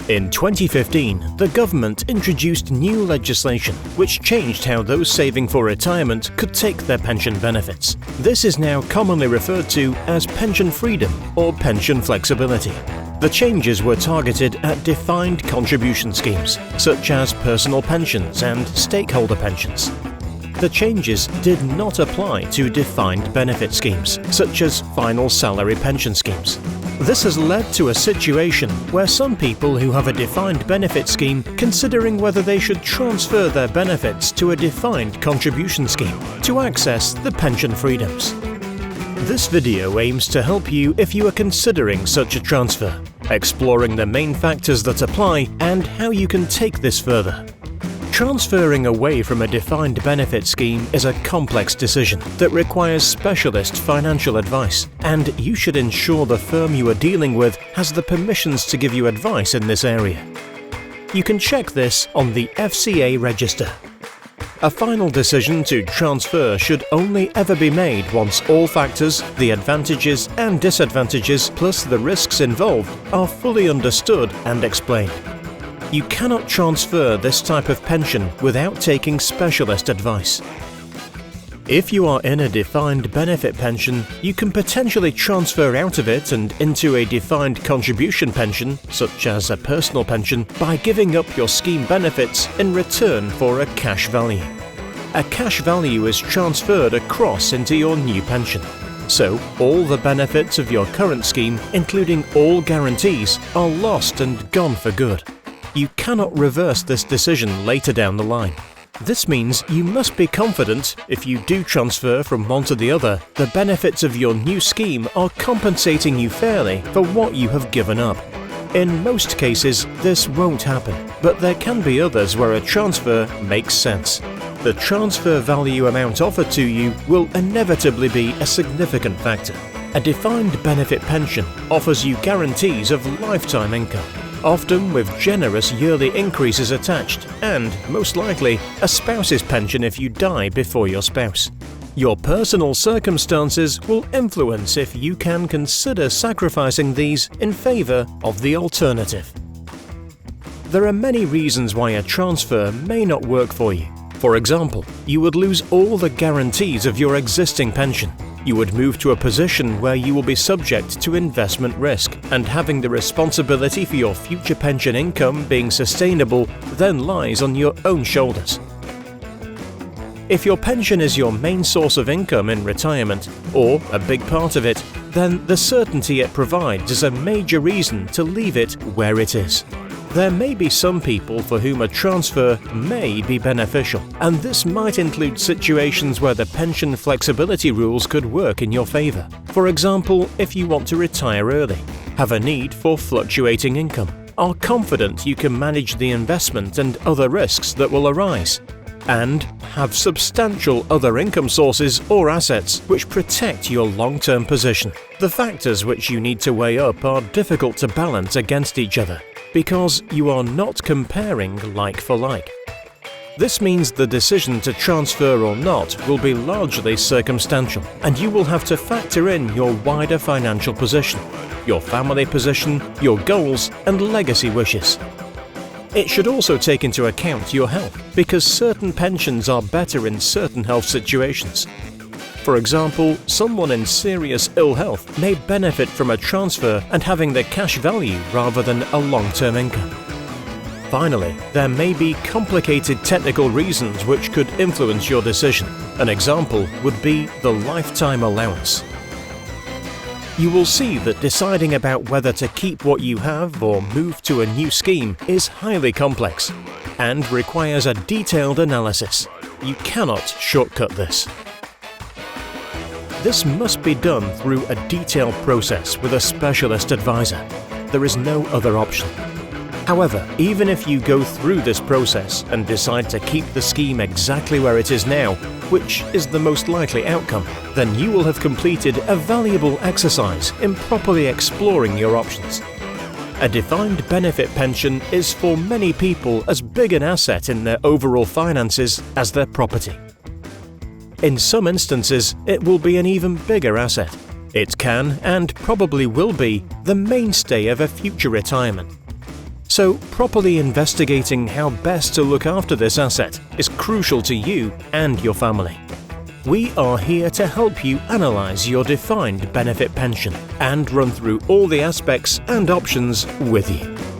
In 2015, the government introduced new legislation which changed how those saving for retirement could take their pension benefits. This is now commonly referred to as pension freedom or pension flexibility. The changes were targeted at defined contribution schemes, such as personal pensions and stakeholder pensions. The changes did not apply to defined benefit schemes, such as final salary pension schemes. This has led to a situation where some people who have a defined benefit scheme considering whether they should transfer their benefits to a defined contribution scheme to access the pension freedoms. This video aims to help you if you are considering such a transfer, exploring the main factors that apply and how you can take this further. Transferring away from a defined benefit scheme is a complex decision that requires specialist financial advice, and you should ensure the firm you are dealing with has the permissions to give you advice in this area. You can check this on the FCA register. A final decision to transfer should only ever be made once all factors, the advantages and disadvantages, plus the risks involved, are fully understood and explained. You cannot transfer this type of pension without taking specialist advice. If you are in a defined benefit pension, you can potentially transfer out of it and into a defined contribution pension, such as a personal pension, by giving up your scheme benefits in return for a cash value. A cash value is transferred across into your new pension. So, all the benefits of your current scheme, including all guarantees, are lost and gone for good. You cannot reverse this decision later down the line. This means you must be confident, if you do transfer from one to the other, the benefits of your new scheme are compensating you fairly for what you have given up. In most cases, this won't happen, but there can be others where a transfer makes sense. The transfer value amount offered to you will inevitably be a significant factor. A defined benefit pension offers you guarantees of lifetime income, often with generous yearly increases attached, and, most likely, a spouse's pension if you die before your spouse. Your personal circumstances will influence if you can consider sacrificing these in favour of the alternative. There are many reasons why a transfer may not work for you. For example, you would lose all the guarantees of your existing pension. You would move to a position where you will be subject to investment risk, and having the responsibility for your future pension income being sustainable then lies on your own shoulders. If your pension is your main source of income in retirement, or a big part of it, then the certainty it provides is a major reason to leave it where it is. There may be some people for whom a transfer may be beneficial, and this might include situations where the pension flexibility rules could work in your favour. For example, if you want to retire early, have a need for fluctuating income, are confident you can manage the investment and other risks that will arise, and have substantial other income sources or assets which protect your long-term position. The factors which you need to weigh up are difficult to balance against each other, because you are not comparing like for like. This means the decision to transfer or not will be largely circumstantial, and you will have to factor in your wider financial position, your family position, your goals and legacy wishes. It should also take into account your health, because certain pensions are better in certain health situations. For example, someone in serious ill health may benefit from a transfer and having the cash value rather than a long-term income. Finally, there may be complicated technical reasons which could influence your decision. An example would be the lifetime allowance. You will see that deciding about whether to keep what you have or move to a new scheme is highly complex and requires a detailed analysis. You cannot shortcut this. This must be done through a detailed process with a specialist advisor. There is no other option. However, even if you go through this process and decide to keep the scheme exactly where it is now, which is the most likely outcome, then you will have completed a valuable exercise in properly exploring your options. A defined benefit pension is for many people as big an asset in their overall finances as their property. In some instances, it will be an even bigger asset. It can, and probably will be, the mainstay of a future retirement. So, properly investigating how best to look after this asset is crucial to you and your family. We are here to help you analyze your defined benefit pension and run through all the aspects and options with you.